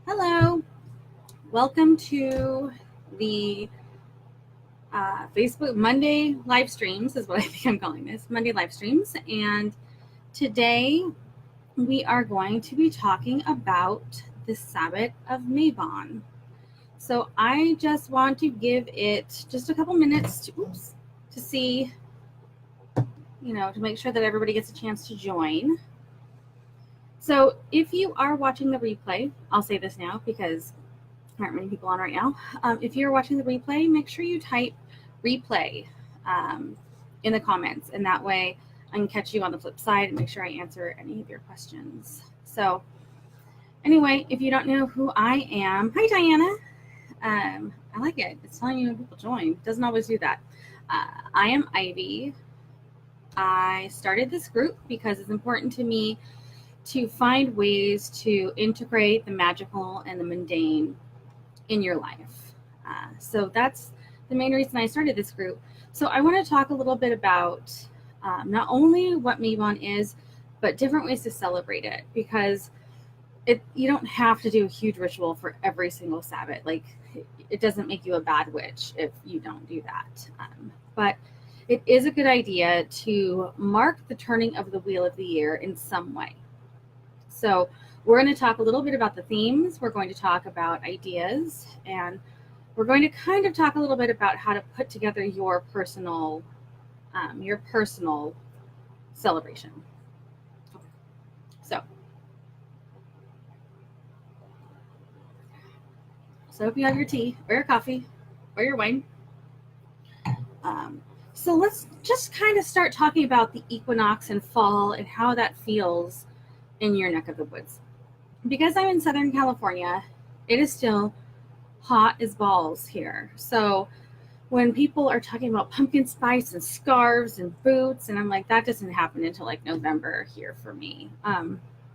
Hello, welcome to the Facebook Monday live streams, is what I think I'm calling this, Monday live streams. And today we are going to be talking about the Sabbath of Mabon. So I just want to give it just a couple minutes to see, to make sure that everybody gets a chance to join. So if you are watching the replay, I'll say this now because aren't many people on right now. If you're watching the replay, make sure you type replay in the comments, and that way I can catch you on the flip side and make sure I answer any of your questions. So anyway, if you don't know who I am, hi Diana. I like it. It's telling you when people join. It doesn't always do that. I am Ivy. I started this group because it's important to me to find ways to integrate the magical and the mundane in your life. So that's the main reason I started this group. So I want to talk a little bit about not only what Mabon is, but different ways to celebrate it, because you don't have to do a huge ritual for every single Sabbath. Like, it doesn't make you a bad witch if you don't do that. But it is a good idea to mark the turning of the wheel of the year in some way. So we're going to talk a little bit about the themes. We're going to talk about ideas, and we're going to kind of talk a little bit about how to put together your personal celebration. So hope you have your tea or your coffee or your wine. So let's just kind of start talking about the equinox and fall and how that feels in your neck of the woods. Because I'm in Southern California, it is still hot as balls here. So when people are talking about pumpkin spice and scarves and boots, and I'm like, that doesn't happen until like November here for me.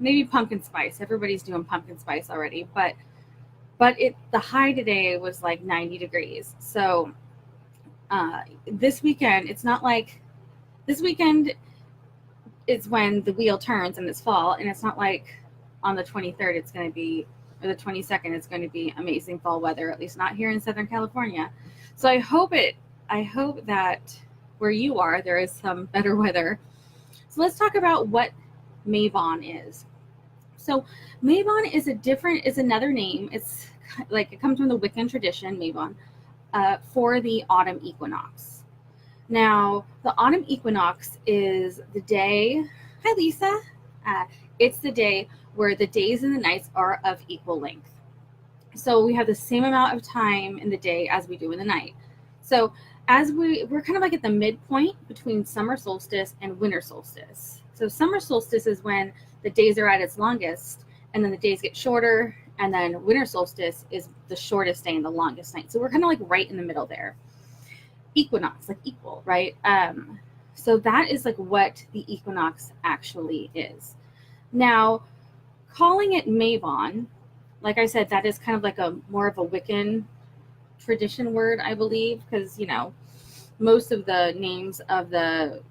Maybe pumpkin spice. Everybody's doing pumpkin spice already, but the high today was like 90 degrees. So this weekend, it's not like this weekend is when the wheel turns and it's fall, and it's not like on the 23rd it's going to be, or the 22nd it's going to be amazing fall weather, at least not here in Southern California. So I hope that where you are there is some better weather. So let's talk about what Mabon is. So Mabon is another name. It's like, it comes from the Wiccan tradition, Mabon, for the autumn equinox. Now, the autumn equinox is the day, hi Lisa, it's the day where the days and the nights are of equal length. So we have the same amount of time in the day as we do in the night. So as we're kind of like at the midpoint between summer solstice and winter solstice. So summer solstice is when the days are at its longest, and then the days get shorter, and then winter solstice is the shortest day and the longest night. So we're kind of like right in the middle there. Equinox, like equal, right? So that is like what the equinox actually is. Now, calling it Mabon, like I said, that is kind of like a more of a Wiccan tradition word, I believe, because most of the names of the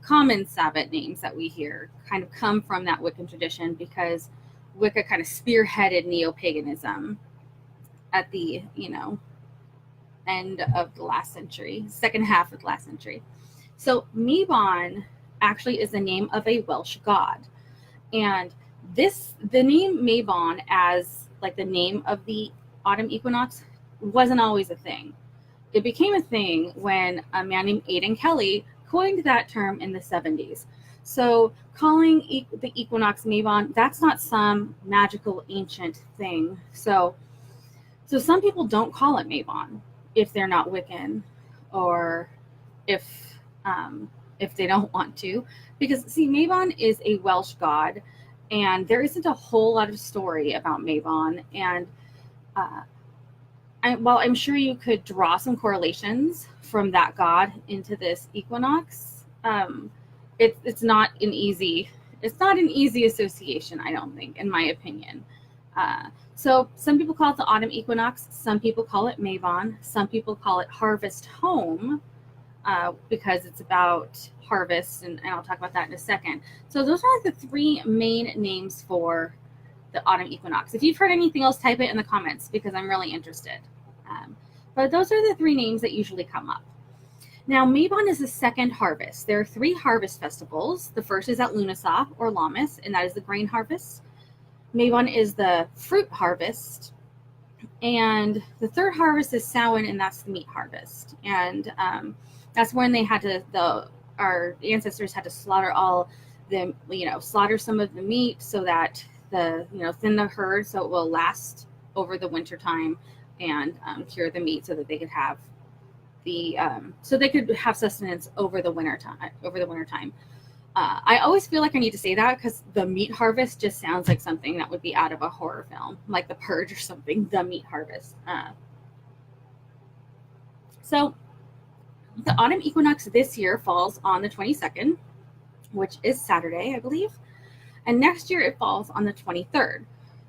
common Sabbath names that we hear kind of come from that Wiccan tradition, because Wicca kind of spearheaded neo-paganism at the end of the last century, second half of the last century. So Mabon actually is the name of a Welsh god, and the name Mabon as like the name of the autumn equinox wasn't always a thing. It became a thing when a man named Aidan Kelly coined that term in the 70s. So calling the equinox Mabon, that's not some magical ancient thing. So some people don't call it Mabon if they're not Wiccan, or if they don't want to, because see, Mabon is a Welsh god, and there isn't a whole lot of story about Mabon. And while I'm sure you could draw some correlations from that god into this equinox, it's not an easy association, I don't think, in my opinion. So some people call it the autumn equinox, some people call it Mabon, some people call it harvest home, because it's about harvest, and I'll talk about that in a second. So those are the three main names for the autumn equinox. If you've heard anything else, type it in the comments because I'm really interested. But those are the 3 names that usually come up. Now, Mabon is the second harvest. There are 3 harvest festivals. The first is at Lunasa or Lammas, and that is the grain harvest. Mabon is the fruit harvest. And the third harvest is Samhain, and that's the meat harvest. And that's when they had to, our ancestors had to slaughter all the, slaughter some of the meat so that thin the herd so it will last over the winter time, and cure the meat so that they could have sustenance over the winter time. I always feel like I need to say that because the meat harvest just sounds like something that would be out of a horror film, like The Purge or something. The meat harvest. So the autumn equinox this year falls on the 22nd, which is Saturday, I believe, and next year it falls on the 23rd.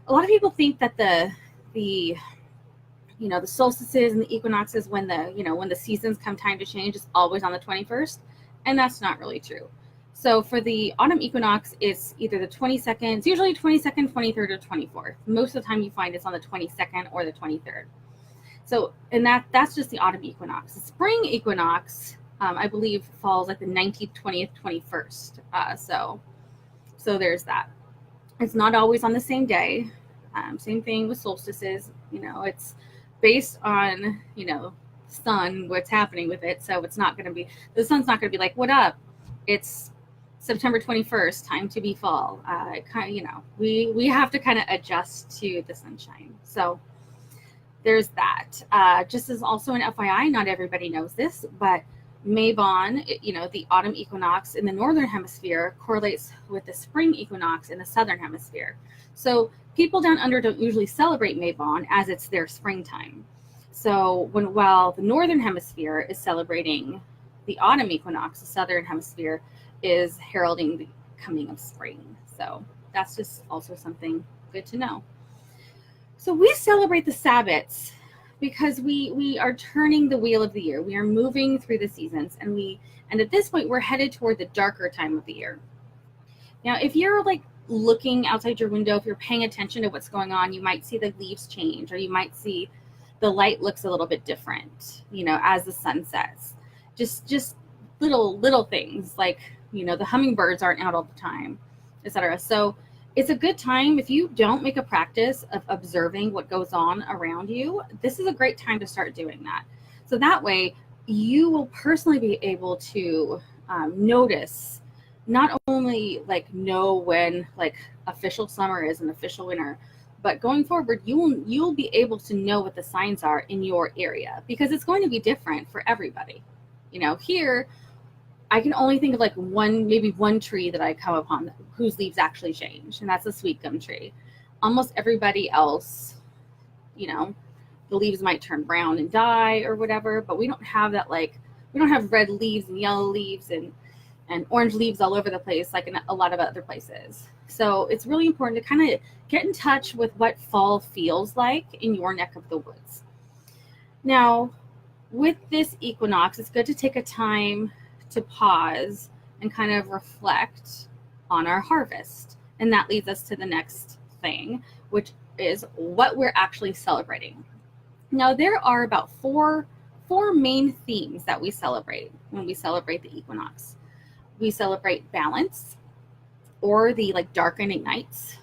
A lot of people think that the solstices and the equinoxes, when the seasons come time to change, is always on the 21st, and that's not really true. So for the autumn equinox, it's either the 22nd, it's usually 22nd, 23rd, or 24th. Most of the time you find it's on the 22nd or the 23rd. So, and that's just the autumn equinox. The spring equinox, I believe, falls like the 19th, 20th, 21st. So there's that. It's not always on the same day. Same thing with solstices. It's based on, sun, what's happening with it. So it's not going to be, the sun's not going to be like, what up? It's September 21st, time to be fall. We have to kind of adjust to the sunshine. So there's that. Just as also an FYI, not everybody knows this, but Mabon, the autumn equinox in the northern hemisphere correlates with the spring equinox in the southern hemisphere. So people down under don't usually celebrate Mabon as it's their springtime. So while the northern hemisphere is celebrating the autumn equinox, the southern hemisphere is heralding the coming of spring. So that's just also something good to know. So we celebrate the Sabbats because we are turning the wheel of the year. We are moving through the seasons, and at this point we're headed toward the darker time of the year. Now, if you're like looking outside your window, if you're paying attention to what's going on, you might see the leaves change, or you might see the light looks a little bit different, as the sun sets. Just little things like, the hummingbirds aren't out all the time, etc. So it's a good time, if you don't make a practice of observing what goes on around you, this is a great time to start doing that. So that way you will personally be able to notice, not only know when official summer is and official winter, but going forward, you'll be able to know what the signs are in your area, because it's going to be different for everybody. Here, I can only think of maybe one tree that I come upon whose leaves actually change, and that's a sweet gum tree. Almost everybody else, the leaves might turn brown and die or whatever, but we don't have that, we don't have red leaves and yellow leaves and orange leaves all over the place like in a lot of other places. So it's really important to kind of get in touch with what fall feels like in your neck of the woods. Now, with this equinox, it's good to take a time to pause and kind of reflect on our harvest. And that leads us to the next thing, which is what we're actually celebrating. Now, there are about four main themes that we celebrate when we celebrate the equinox. We celebrate balance, or the darkening nights.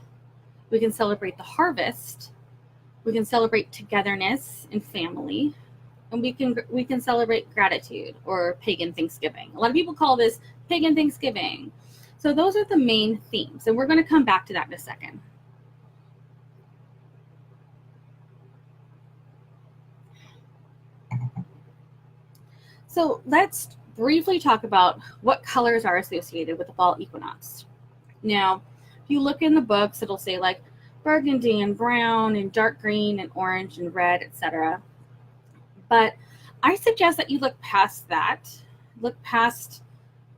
We can celebrate the harvest. We can celebrate togetherness and family. And we can celebrate gratitude, or pagan Thanksgiving. A lot of people call this pagan Thanksgiving. So those are the main themes, and we're going to come back to that in a second. So let's briefly talk about what colors are associated with the fall equinox. Now, if you look in the books, it'll say burgundy and brown and dark green and orange and red, etc. But I suggest that you look past that, look past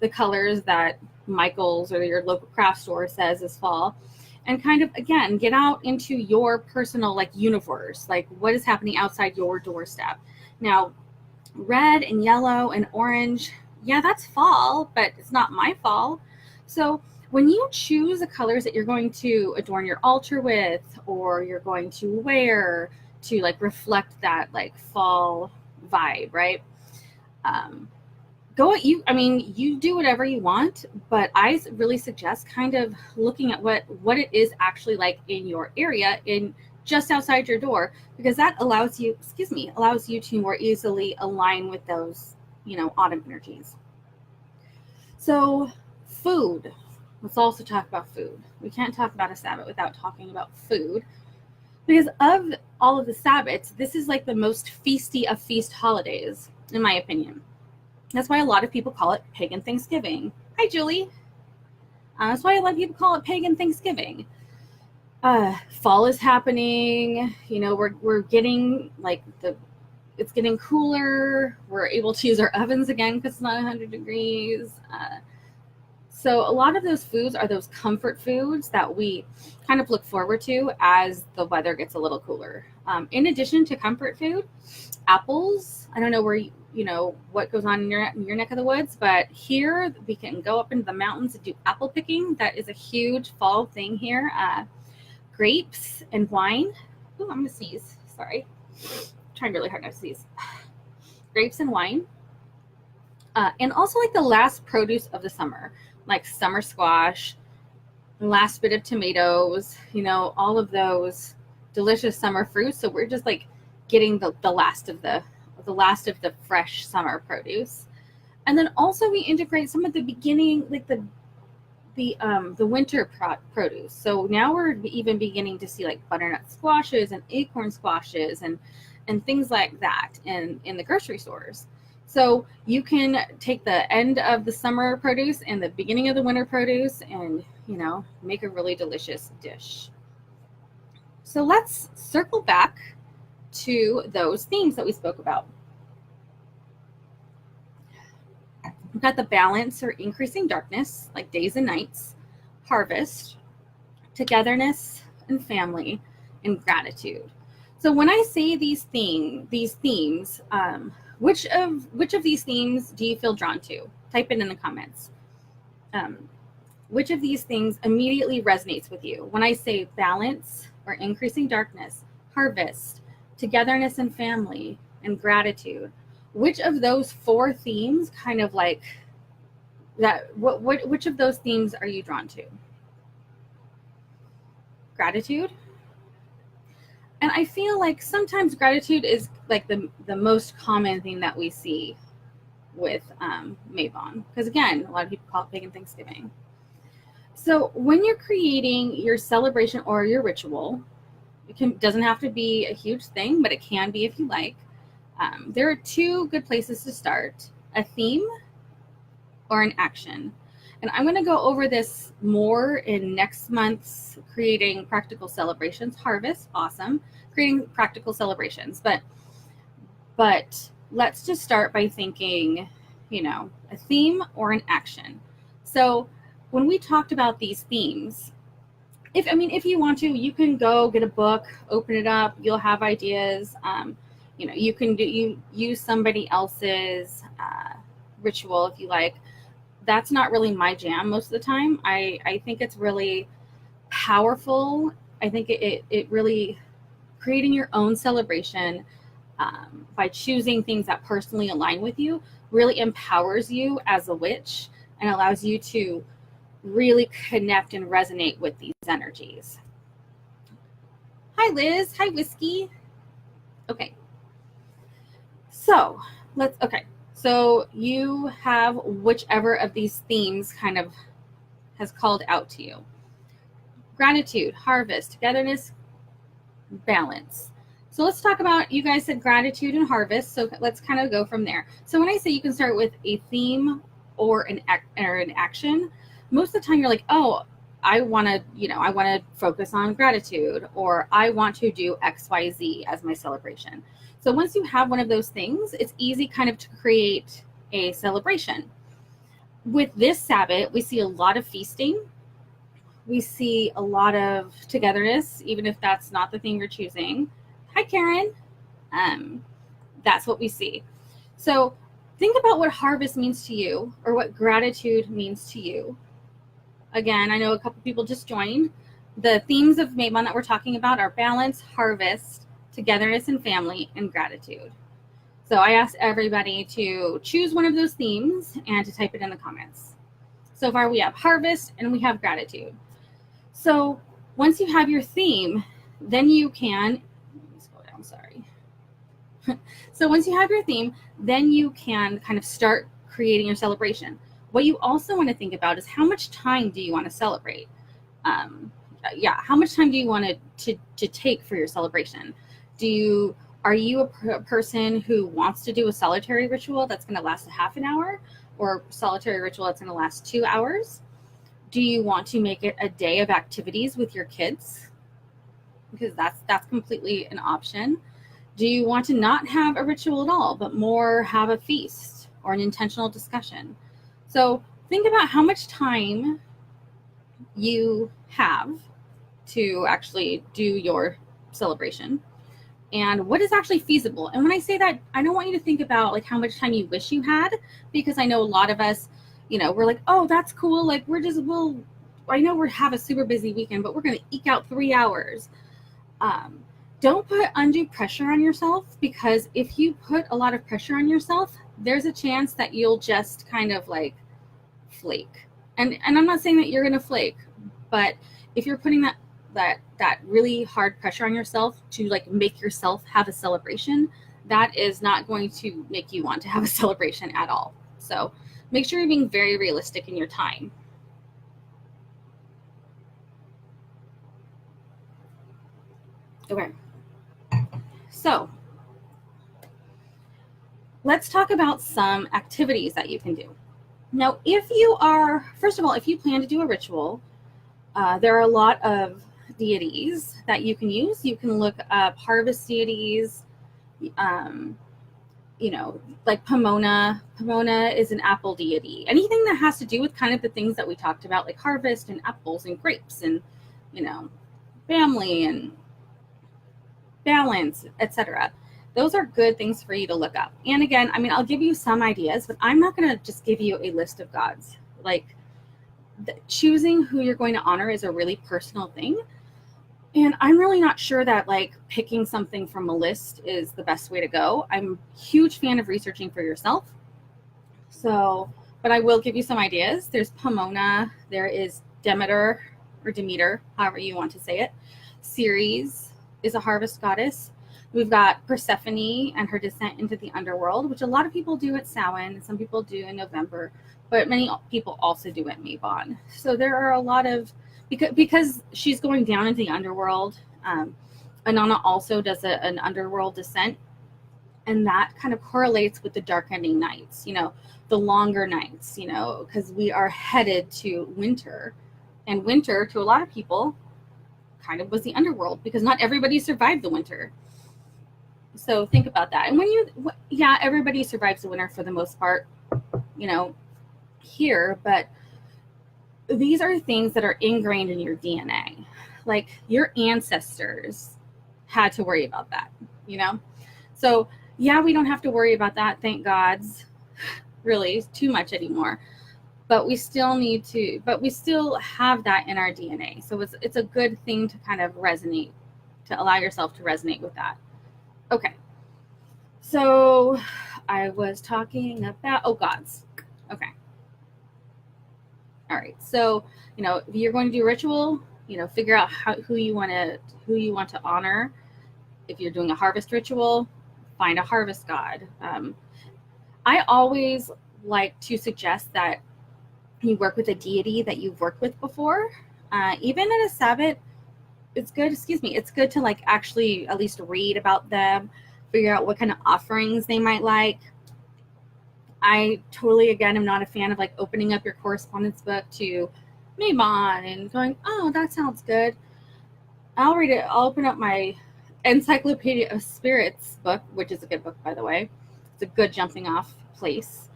the colors that Michael's or your local craft store says is fall, and kind of, again, get out into your personal universe, what is happening outside your doorstep. Now, red and yellow and orange, yeah, that's fall, but it's not my fall. So When you choose the colors that you're going to adorn your altar with, or you're going to wear to like reflect that like fall vibe, right? You do whatever you want, but I really suggest kind of looking at what it is actually like in your area, in just outside your door, because that allows you to more easily align with those, autumn energies. So food, let's also talk about food. We can't talk about a Sabbath without talking about food, because of all of the Sabbats, this is like the most feasty of feast holidays, in my opinion. That's why a lot of people call it pagan Thanksgiving. Hi, Julie. That's why a lot of people call it pagan Thanksgiving. Fall is happening. We're getting it's getting cooler. We're able to use our ovens again because it's not 100 degrees. So a lot of those foods are those comfort foods that we kind of look forward to as the weather gets a little cooler. In addition to comfort food, apples. I don't know where what goes on in your neck of the woods, but here we can go up into the mountains and do apple picking. That is a huge fall thing here. Grapes and wine. Oh, I'm gonna sneeze. Sorry, I'm trying really hard not to sneeze. Grapes and wine, and also like the last produce of the summer, like summer squash, last bit of tomatoes. All of those delicious summer fruits. So we're just like getting the last of the fresh summer produce. And then also we integrate some of the beginning, like the winter produce. So now we're even beginning to see like butternut squashes and acorn squashes and things like that in the grocery stores. So you can take the end of the summer produce and the beginning of the winter produce and, make a really delicious dish. So let's circle back to those themes that we spoke about. We've got the balance or increasing darkness, like days and nights, harvest, togetherness and family, and gratitude. So when I say these themes, which of these themes do you feel drawn to? Type it in the comments. Which of these things immediately resonates with you? When I say balance or increasing darkness, harvest, togetherness and family, and gratitude, which of those 4 themes kind of like that? Which of those themes are you drawn to? Gratitude? And I feel like sometimes gratitude is like the most common thing that we see with Mabon, because again, a lot of people call it pagan Thanksgiving. So when you're creating your celebration or your ritual, doesn't have to be a huge thing, but it can be if you like. There are 2 good places to start: a theme or an action. And I'm going to go over this more in next month's Creating Practical Celebrations. Harvest, awesome. Creating practical celebrations. But let's just start by thinking, a theme or an action. So when we talked about these themes, if you want to, you can go get a book, open it up, you'll have ideas. You can use somebody else's ritual if you like. That's not really my jam most of the time. I think it's really powerful. I think it really, creating your own celebration by choosing things that personally align with you really empowers you as a witch and allows you to really connect and resonate with these energies. Hi, Liz. Hi, Whiskey. Okay. So So you have whichever of these themes kind of has called out to you. Gratitude, harvest, togetherness, balance. So let's talk about, you guys said gratitude and harvest, so let's kind of go from there. So when I say you can start with a theme or an action, most of the time you're like, oh, I want to focus on gratitude, or I want to do XYZ as my celebration. So once you have one of those things, it's easy kind of to create a celebration. With this Sabbath, we see a lot of feasting. We see a lot of togetherness, even if that's not the thing you're choosing. Hi, Karen. That's what we see. So think about what harvest means to you, or what gratitude means to you. Again, I know a couple people just joined. The themes of Mabon that we're talking about are balance, harvest, togetherness and family, and gratitude. So I asked everybody to choose one of those themes and to type it in the comments. So far we have harvest and we have gratitude. So once you have your theme, then you can, let me scroll down, sorry. So once you have your theme, then you can kind of start creating your celebration. What you also want to think about is how much time do you want to celebrate? How much time do you want to take for your celebration? Are you a person who wants to do a solitary ritual that's going to last a half an hour, or solitary ritual that's going to last 2 hours? Do you want to make it a day of activities with your kids? Because that's completely an option. Do you want to not have a ritual at all, but more have a feast or an intentional discussion? So think about how much time you have to actually do your celebration and what is actually feasible. And when I say that, I don't want you to think about like how much time you wish you had, because I know a lot of us, we're like, oh, that's cool. Like I know we have a super busy weekend, but we're going to eke out 3 hours. Don't put undue pressure on yourself, because if you put a lot of pressure on yourself, there's a chance that you'll just kind of like flake. And I'm not saying that you're going to flake, but if you're putting that really hard pressure on yourself to like make yourself have a celebration, that is not going to make you want to have a celebration at all. So make sure you're being very realistic in your time. Okay. So let's talk about some activities that you can do. Now, if you plan to do a ritual, there are a lot of deities that you can use. You can look up harvest deities, like Pomona. Pomona is an apple deity. Anything that has to do with kind of the things that we talked about, like harvest and apples and grapes and, family and balance, etc. Those are good things for you to look up. And again, I'll give you some ideas, but I'm not going to just give you a list of gods. Like, choosing who you're going to honor is a really personal thing. And I'm really not sure that like picking something from a list is the best way to go. I'm a huge fan of researching for yourself. So, but I will give you some ideas. There's Pomona, there is Demeter or Demeter, however you want to say it. Ceres is a harvest goddess. We've got Persephone and her descent into the underworld, which a lot of people do at Samhain, some people do in November, but many people also do at Mabon. So there are a lot of, because she's going down into the underworld. Inanna also does an underworld descent, and that kind of correlates with the darkening nights, the longer nights, because we are headed to winter, and winter to a lot of people kind of was the underworld, because not everybody survived the winter. So think about that. And everybody survives the winter for the most part, here, but these are things that are ingrained in your DNA. Like your ancestors had to worry about that, So we don't have to worry about that, thank gods, really too much anymore. But we still have that in our DNA. So it's a good thing to kind of resonate, to allow yourself to resonate with that. Okay. So I was talking about, gods. Okay. All right. So, if you're going to do a ritual, figure out who you want to honor. If you're doing a harvest ritual, find a harvest god. I always like to suggest that you work with a deity that you've worked with before. Even at a Sabbath, it's good to like actually at least read about them, figure out what kind of offerings they might like. I totally, again, am not a fan of like opening up your correspondence book to Mabon and going, oh, that sounds good. I'll read it. I'll open up my Encyclopedia of Spirits book, which is a good book, by the way. It's a good jumping off place.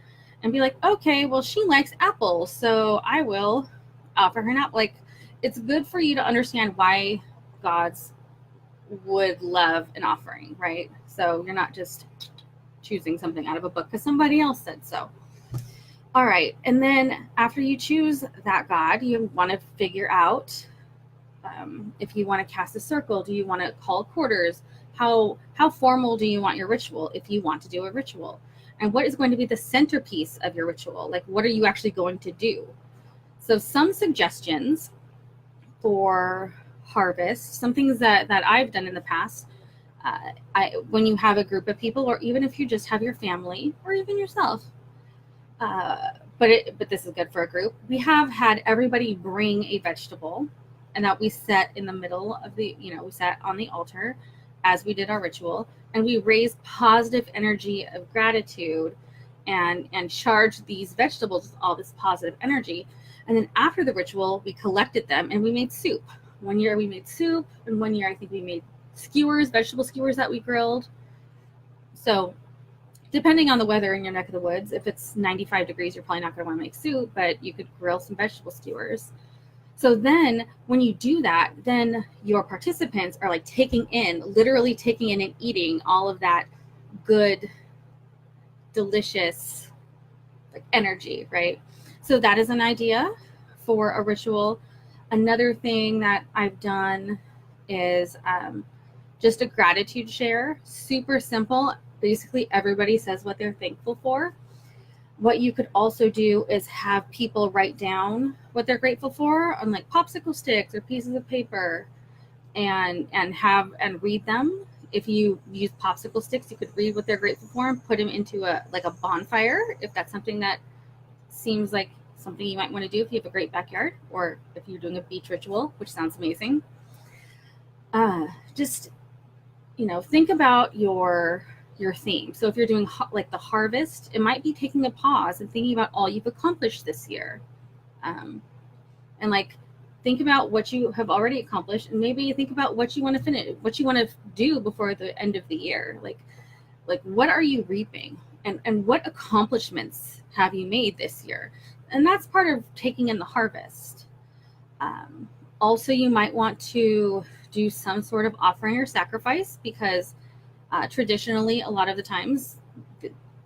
And be like, okay, well, she likes apples, so I will offer her an apple. Like, it's good for you to understand why gods would love an offering, right? So you're not just choosing something out of a book because somebody else said so. All right. And then after you choose that god, you want to figure out if you want to cast a circle, do you want to call quarters? How formal do you want your ritual if you want to do a ritual? And what is going to be the centerpiece of your ritual? Like, what are you actually going to do? So some suggestions for harvest, some things that I've done in the past, when you have a group of people, or even if you just have your family or even yourself, but this is good for a group. We have had everybody bring a vegetable, and that we set in the middle of the, we sat on the altar as we did our ritual, and we raised positive energy of gratitude and charged these vegetables with all this positive energy. And then after the ritual, we collected them and we made soup. One year we made soup, and one year I think we made skewers, vegetable skewers that we grilled. So depending on the weather in your neck of the woods, if it's 95 degrees, you're probably not going to want to make soup, but you could grill some vegetable skewers. So then when you do that, then your participants are like literally taking in and eating all of that good, delicious like energy, right? So that is an idea for a ritual. Another thing that I've done is just a gratitude share. Super simple. Basically, everybody says what they're thankful for. What you could also do is have people write down what they're grateful for on like popsicle sticks or pieces of paper, and read them. If you use popsicle sticks, you could read what they're grateful for and put them into a bonfire, if that's something that seems like something you might want to do if you have a great backyard, or if you're doing a beach ritual, which sounds amazing. Just think about your theme. So if you're doing like the harvest, it might be taking a pause and thinking about all you've accomplished this year, and like think about what you have already accomplished, and maybe think about what you want to finish, what you want to do before the end of the year. Like what are you reaping, and what accomplishments have you made this year? And that's part of taking in the harvest. Also, you might want to do some sort of offering or sacrifice, because traditionally, a lot of the times,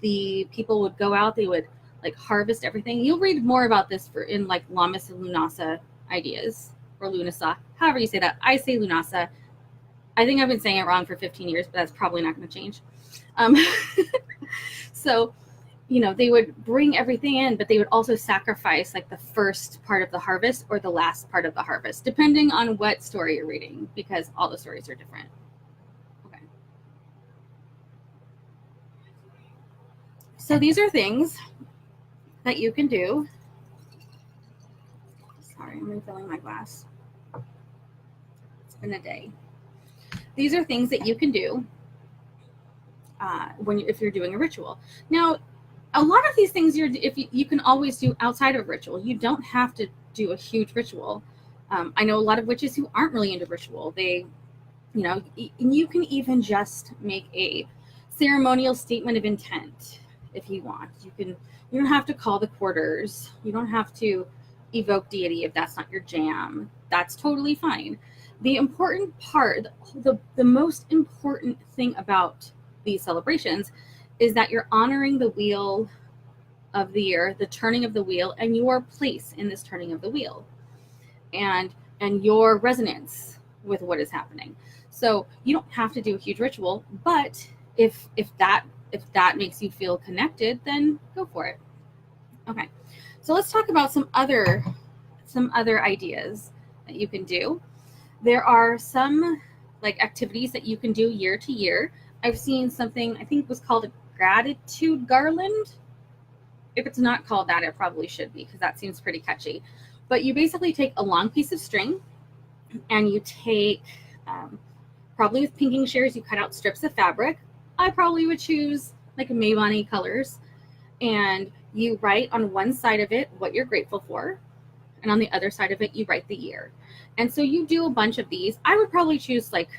the people would go out, they would like harvest everything. You'll read more about this in like Lamas and Lunasa ideas, or Lunasa, however you say that. I say Lunasa. I think I've been saying it wrong for 15 years, but that's probably not going to change. So, they would bring everything in, but they would also sacrifice like the first part of the harvest or the last part of the harvest, depending on what story you're reading, because all the stories are different. Okay. So these are things that you can do. Sorry, I'm refilling my glass. It's been a day. These are things that you can do if you're doing a ritual. Now, a lot of these things you can always do outside of ritual. You don't have to do a huge ritual. I know a lot of witches who aren't really into ritual. They, you can even just make a ceremonial statement of intent if you want. You don't have to call the quarters. You don't have to evoke deity if that's not your jam. That's totally fine. The important part, the most important thing about these celebrations is that you're honoring the wheel of the year, the turning of the wheel, and your place in this turning of the wheel, and your resonance with what is happening. So you don't have to do a huge ritual, but if that makes you feel connected, then go for it. Okay, so let's talk about some other ideas that you can do. There are some like activities that you can do year to year. I've seen something, I think was called a gratitude garland. If it's not called that, it probably should be, because that seems pretty catchy. But you basically take a long piece of string, and you take, probably with pinking shears, you cut out strips of fabric. I probably would choose like a Mabon colors, and you write on one side of it what you're grateful for, and on the other side of it, you write the year. And so you do a bunch of these. I would probably choose like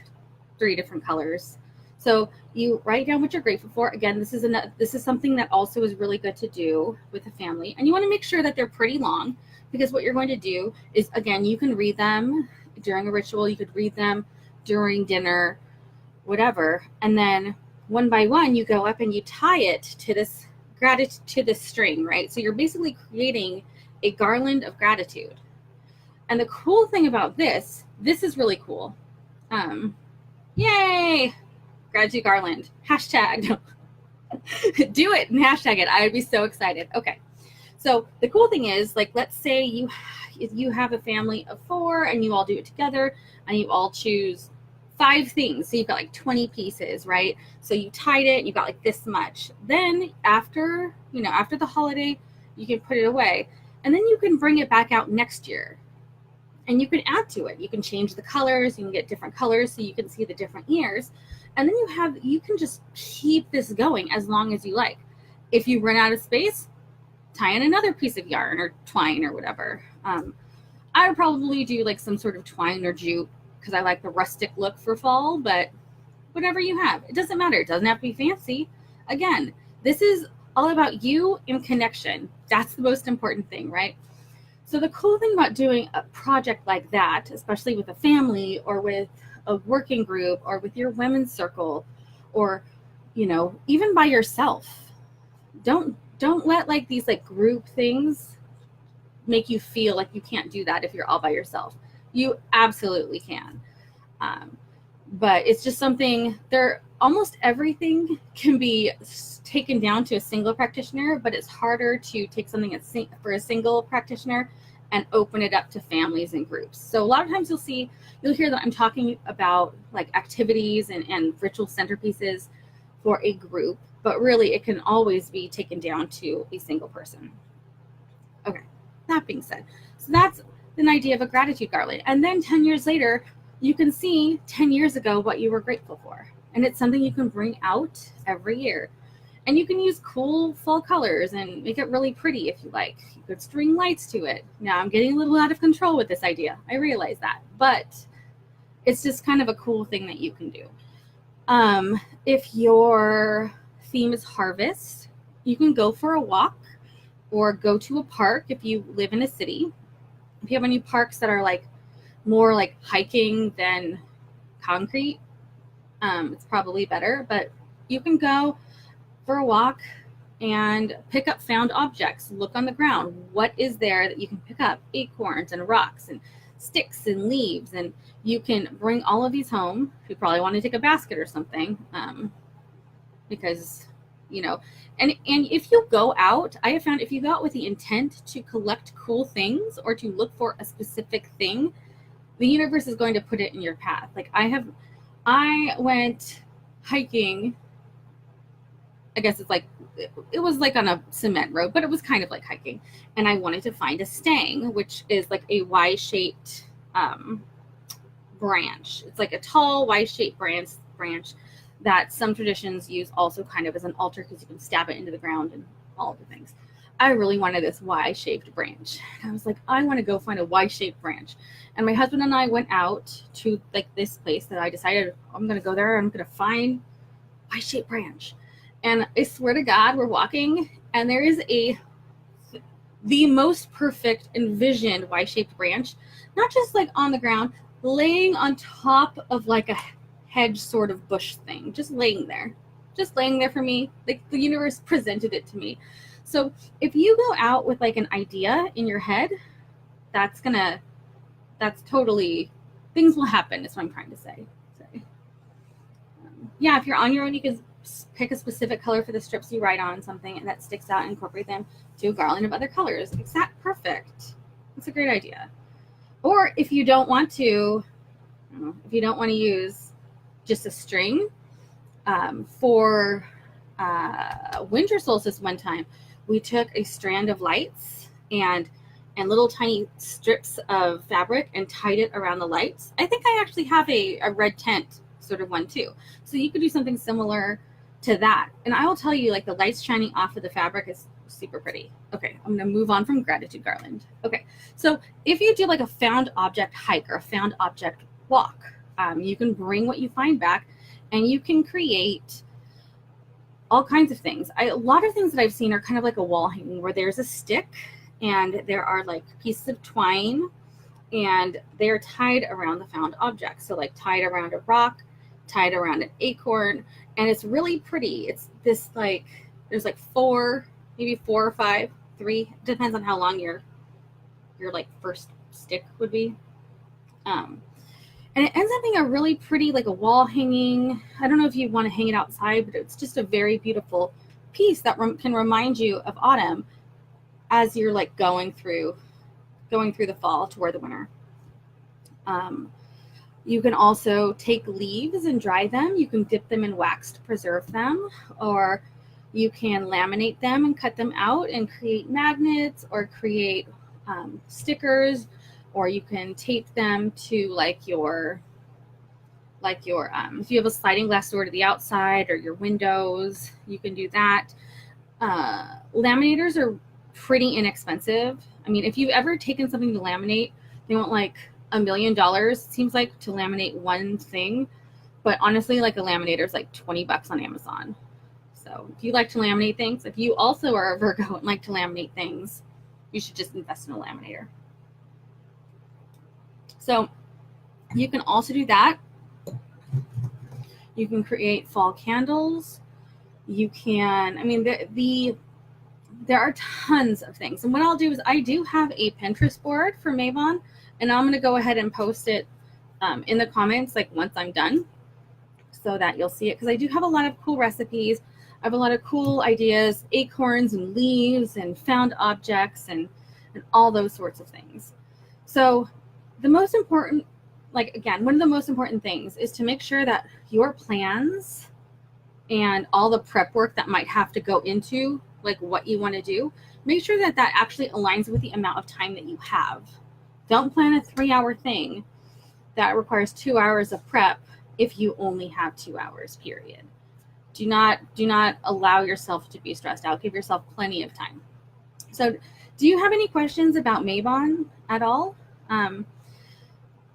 3 different colors. So you write down what you're grateful for. Again, this is something that also is really good to do with a family. And you want to make sure that they're pretty long, because what you're going to do is, again, you can read them during a ritual. You could read them during dinner, whatever. And then one by one, you go up and you tie it to this gratitude to the string, right? So you're basically creating a garland of gratitude. And the cool thing about this is really cool. Yay! Gratitude garland. Hashtag. Do it and hashtag it. I would be so excited. Okay. So the cool thing is, like, let's say you have a family of 4 and you all do it together and you all choose 5 things. So you've got like 20 pieces, right? So you tied it and you got like this much. Then after the holiday, you can put it away and then you can bring it back out next year and you can add to it. You can change the colors, you can get different colors so you can see the different years. And then you can just keep this going as long as you like. If you run out of space, tie in another piece of yarn or twine or whatever. I would probably do like some sort of twine or jute because I like the rustic look for fall, but whatever you have, it doesn't matter. It doesn't have to be fancy. Again, this is all about you and connection. That's the most important thing, right? So the cool thing about doing a project like that, especially with a family or with a working group or with your women's circle or, even by yourself, don't let like these like group things make you feel like you can't do that if you're all by yourself. You absolutely can. But it's just something almost everything can be taken down to a single practitioner, but it's harder to take something for a single practitioner and open it up to families and groups. So a lot of times you'll hear that I'm talking about like activities and ritual centerpieces for a group, but really it can always be taken down to a single person. Okay, that being said, so that's an idea of a gratitude garland. And then 10 years later, you can see 10 years ago what you were grateful for. And it's something you can bring out every year. And you can use cool fall colors and make it really pretty if you like. You could string lights to it. Now I'm getting a little out of control with this idea. I realize that. But it's just kind of a cool thing that you can do. If your theme is harvest, you can go for a walk or go to a park if you live in a city. If you have any parks that are like more like hiking than concrete, it's probably better. But you can go for a walk and pick up found objects. Look on the ground. What is there that you can pick up? Acorns and rocks and sticks and leaves. And you can bring all of these home. You probably want to take a basket or something, because, and if you go out, I have found if you go out with the intent to collect cool things or to look for a specific thing, the universe is going to put it in your path. Like I went hiking. I guess it was like on a cement road, but it was kind of like hiking. And I wanted to find a stang, which is like a Y-shaped branch. It's like a tall Y-shaped branch that some traditions use also kind of as an altar because you can stab it into the ground and all of the things. I really wanted this Y-shaped branch. And I was like, I want to go find a Y-shaped branch. And my husband and I went out to like this place that I decided I'm going to go there. I'm going to find Y-shaped branch. And I swear to God, we're walking and there is the most perfect envisioned Y-shaped branch, not just like on the ground, laying on top of like a hedge sort of bush thing, just laying there for me. Like the universe presented it to me. So if you go out with like an idea in your head, that's totally, things will happen is what I'm trying to say. Yeah, if you're on your own, you can pick a specific color for the strips you write on something and that sticks out and incorporate them to a garland of other colors. Exact perfect. That's a great idea. Or if you don't want to use just a string, for winter solstice one time, we took a strand of lights and little tiny strips of fabric and tied it around the lights. I think I actually have a red tent sort of one too. So you could do something similar to that. And I will tell you, like the lights shining off of the fabric is super pretty. Okay, I'm going to move on from gratitude garland. Okay, so if you do like a found object hike or a found object walk, you can bring what you find back and you can create all kinds of things. A lot of things that I've seen are kind of like a wall hanging where there's a stick and there are like pieces of twine and they're tied around the found object. So like tied around a rock, tied around an acorn, and it's really pretty. It's this like There's like 4, maybe 4 or 5, 3, depends on how long your like first stick would be. And it ends up being a really pretty, like a wall hanging. I don't know if you want to hang it outside, but it's just a very beautiful piece that can remind you of autumn as you're like going through the fall toward the winter. You can also take leaves and dry them. You can dip them in wax to preserve them, or you can laminate them and cut them out and create magnets or create stickers, or you can tape them to like your if you have a sliding glass door to the outside or your windows, you can do that. Laminators are pretty inexpensive. I mean, if you've ever taken something to laminate, they want like $1 million, it seems like, to laminate one thing. But honestly, like a laminator is like $20 on Amazon. So if you like to laminate things, if you also are a Virgo and like to laminate things, you should just invest in a laminator. So you can also do that. You can create fall candles. You can, I mean, there are tons of things. And what I'll do is I do have a Pinterest board for Mabon, and I'm going to go ahead and post it in the comments like once I'm done so that you'll see it, because I do have a lot of cool recipes. I have a lot of cool ideas, acorns and leaves and found objects and all those sorts of things. So the most important, like again, one of the most important things is to make sure that your plans and all the prep work that might have to go into like what you want to do, make sure that that actually aligns with the amount of time that you have. Don't plan a 3-hour thing that requires 2 hours of prep if you only have 2 hours, period. Do not allow yourself to be stressed out. Give yourself plenty of time. So do you have any questions about Mabon at all?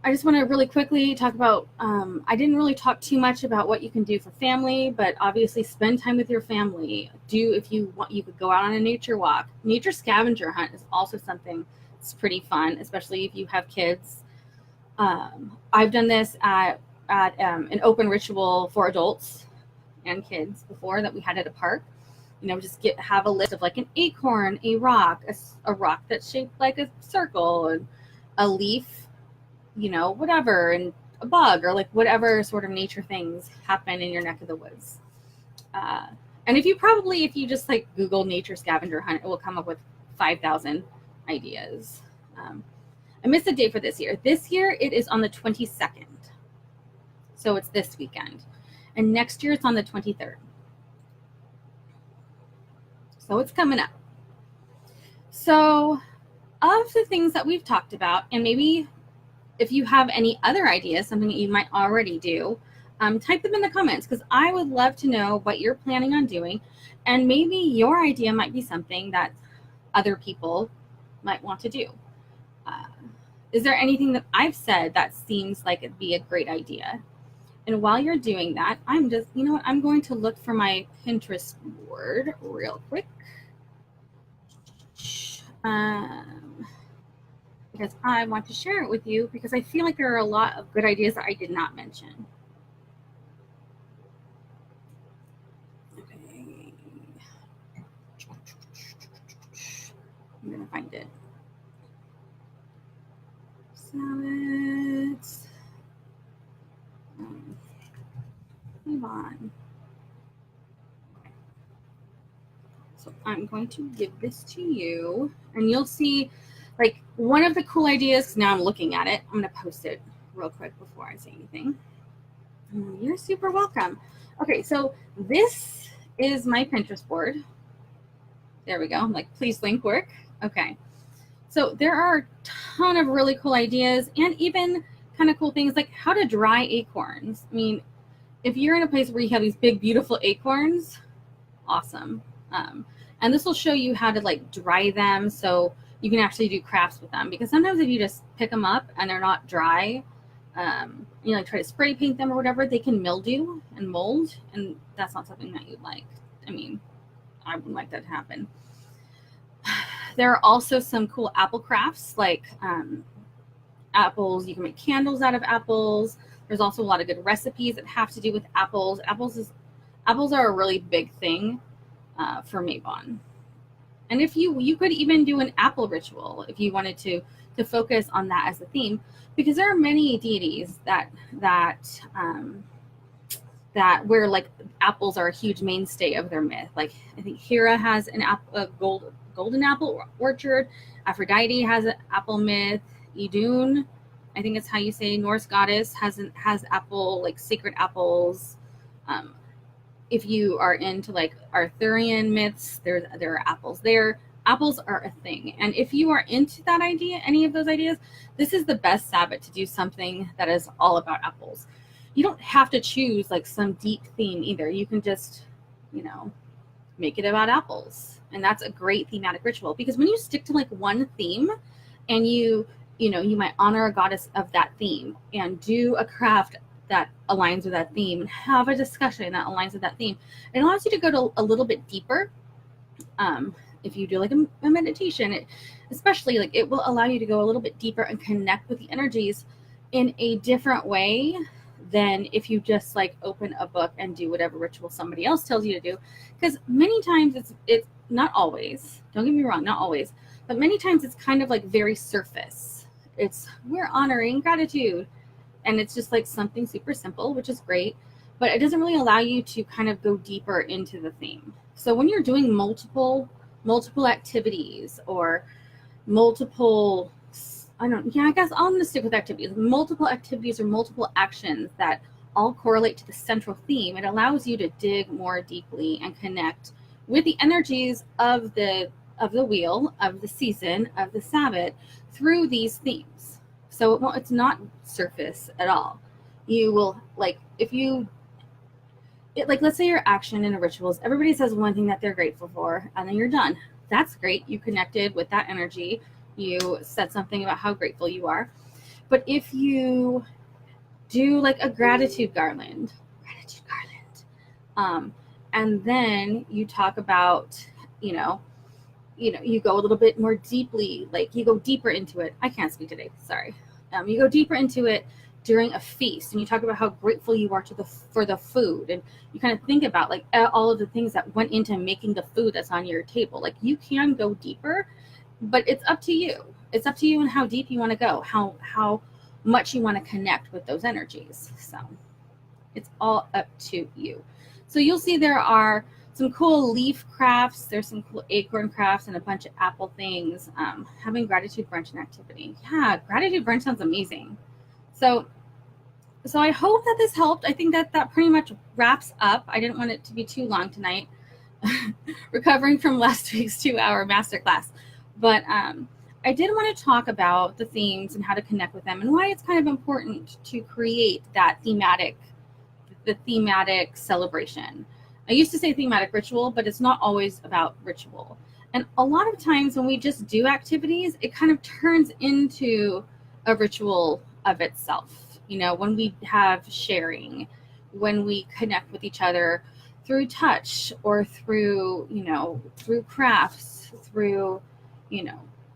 I just want to really quickly talk about, I didn't really talk too much about what you can do for family, but obviously spend time with your family. If you want, you could go out on a nature walk. Nature scavenger hunt is also something that's pretty fun, especially if you have kids. I've done this at an open ritual for adults and kids before that we had at a park. You know, just have a list of like an acorn, a rock, a rock that's shaped like a circle, and a leaf, you know, whatever, and a bug, or like whatever sort of nature things happen in your neck of the woods. And if you just like Google nature scavenger hunt, it will come up with 5,000 ideas. I missed a date for this year. This year it is on the 22nd. So it's this weekend. And next year it's on the 23rd. So it's coming up. So of the things that we've talked about, and maybe if you have any other ideas, something that you might already do, type them in the comments, because I would love to know what you're planning on doing. And maybe your idea might be something that other people might want to do. Is there anything that I've said that seems like it'd be a great idea? And while you're doing that, I'm just, you know what, I'm going to look for my Pinterest board real quick. Because I want to share it with you, because I feel like there are a lot of good ideas that I did not mention. Okay. I'm going to find it. Salads. Move on. So I'm going to give this to you, and you'll see like one of the cool ideas. Now I'm looking at it. I'm going to post it real quick before I say anything. You're super welcome. Okay, so this is my Pinterest board. There we go. I'm like, please link work. Okay. So there are a ton of really cool ideas, and even kind of cool things like how to dry acorns. I mean, if you're in a place where you have these big, beautiful acorns, awesome. And this will show you how to like dry them so you can actually do crafts with them. Because sometimes if you just pick them up and they're not dry, you know, try to spray paint them or whatever, they can mildew and mold, and that's not something that you'd like. I mean, I wouldn't like that to happen. There are also some cool apple crafts, like apples. You can make candles out of apples. There's also a lot of good recipes that have to do with apples. Apples are a really big thing for Mabon. And if you could even do an apple ritual if you wanted to focus on that as a theme, because there are many deities that where like apples are a huge mainstay of their myth. Like I think Hera has a golden apple orchard. Aphrodite has an apple myth. Idun, I think it's how you say, Norse goddess, has apple, like sacred apples. If you are into like Arthurian myths, there are apples there. Apples are a thing. And if you are into that idea, any of those ideas, this is the best Sabbath to do something that is all about apples. You don't have to choose like some deep theme either. You can just, make it about apples. And that's a great thematic ritual, because when you stick to like one theme and you might honor a goddess of that theme and do a craft that aligns with that theme and have a discussion that aligns with that theme, it allows you to go to a little bit deeper. If you do like a meditation, especially like it will allow you to go a little bit deeper and connect with the energies in a different way than if you just like open a book and do whatever ritual somebody else tells you to do. Because many times it's not always, don't get me wrong, not always, but many times it's kind of like very surface. It's, we're honoring gratitude, and it's just like something super simple, which is great, but it doesn't really allow you to kind of go deeper into the theme. So when you're doing multiple activities or multiple, I guess I'm going to stick with activities, multiple activities or multiple actions that all correlate to the central theme, it allows you to dig more deeply and connect with the energies of the wheel, of the season, of the Sabbath through these themes. So it's not surface at all. You will, like, let's say your action in a ritual is everybody says one thing that they're grateful for, and then you're done. That's great. You connected with that energy. You said something about how grateful you are. But if you do like a gratitude garland, and then you talk about, you go a little bit more deeply, like you go deeper into it. I can't speak today, sorry. You go deeper into it during a feast, and you talk about how grateful you are for the food, and you kind of think about like all of the things that went into making the food that's on your table. Like you can go deeper, but it's up to you. It's up to you and how deep you want to go, how much you want to connect with those energies. So it's all up to you. So you'll see there are some cool leaf crafts. There's some cool acorn crafts and a bunch of apple things. Having gratitude brunch and activity. Yeah, gratitude brunch sounds amazing. So I hope that this helped. I think that pretty much wraps up. I didn't want it to be too long tonight. Recovering from last week's 2-hour masterclass. But I did want to talk about the themes and how to connect with them and why it's kind of important to create the thematic celebration. I used to say thematic ritual, but it's not always about ritual. And a lot of times when we just do activities, it kind of turns into a ritual of itself. When we have sharing, when we connect with each other through touch or through crafts, through,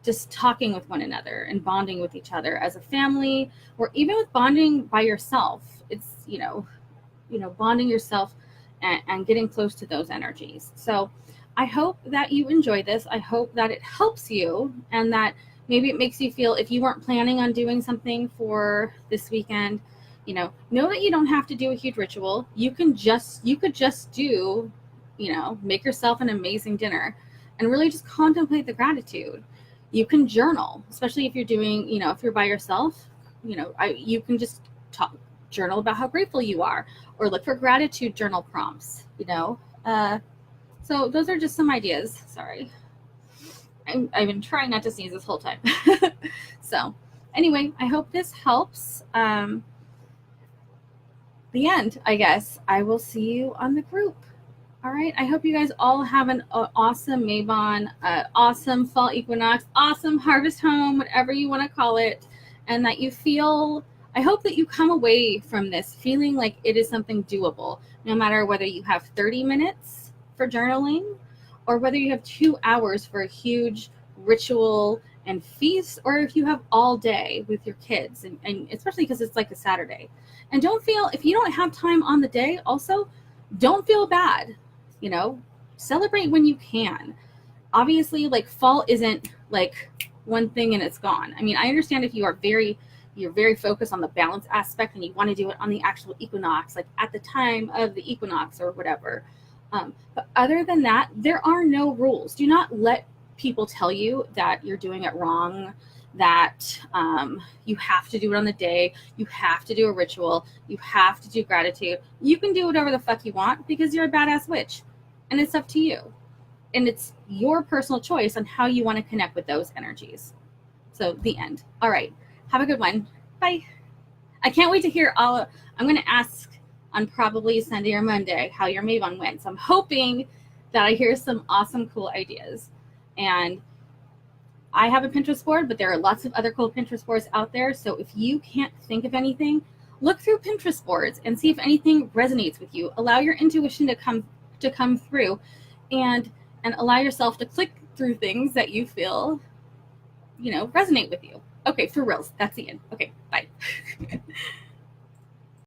just talking with one another and bonding with each other as a family, or even with bonding by yourself. It's, bonding yourself and getting close to those energies. So I hope that you enjoy this. I hope that it helps you, and that maybe it makes you feel, if you weren't planning on doing something for this weekend, know that you don't have to do a huge ritual. You could just do, make yourself an amazing dinner and really just contemplate the gratitude. You can journal, especially if you're doing, if you're by yourself, you can just journal about how grateful you are, or look for gratitude journal prompts, so those are just some ideas. Sorry. I've been trying not to sneeze this whole time. So anyway, I hope this helps. The end, I guess. I will see you on the group. All right. I hope you guys all have an awesome Mabon, awesome fall equinox, awesome harvest home, whatever you want to call it. And that I hope that you come away from this feeling like it is something doable, no matter whether you have 30 minutes for journaling or whether you have 2 hours for a huge ritual and feast, or if you have all day with your kids, and especially because it's like a Saturday. And if you don't have time on the day, also, don't feel bad. celebrate when you can. Obviously, like, fall isn't like one thing and it's gone. I mean, I understand if you're very focused on the balance aspect and you want to do it on the actual equinox, like at the time of the equinox or whatever. But other than that, there are no rules. Do not let people tell you that you're doing it wrong, that you have to do it on the day, you have to do a ritual, you have to do gratitude. You can do whatever the fuck you want because you're a badass witch, and it's up to you. And it's your personal choice on how you want to connect with those energies. So the end. All right. Have a good one. Bye. I can't wait to hear I'm going to ask on probably Sunday or Monday how your Mabon went. So I'm hoping that I hear some awesome, cool ideas. And I have a Pinterest board, but there are lots of other cool Pinterest boards out there. So if you can't think of anything, look through Pinterest boards and see if anything resonates with you. Allow your intuition to come through, and allow yourself to click through things that you feel, resonate with you. Okay, for reals. That's the end. Okay, bye.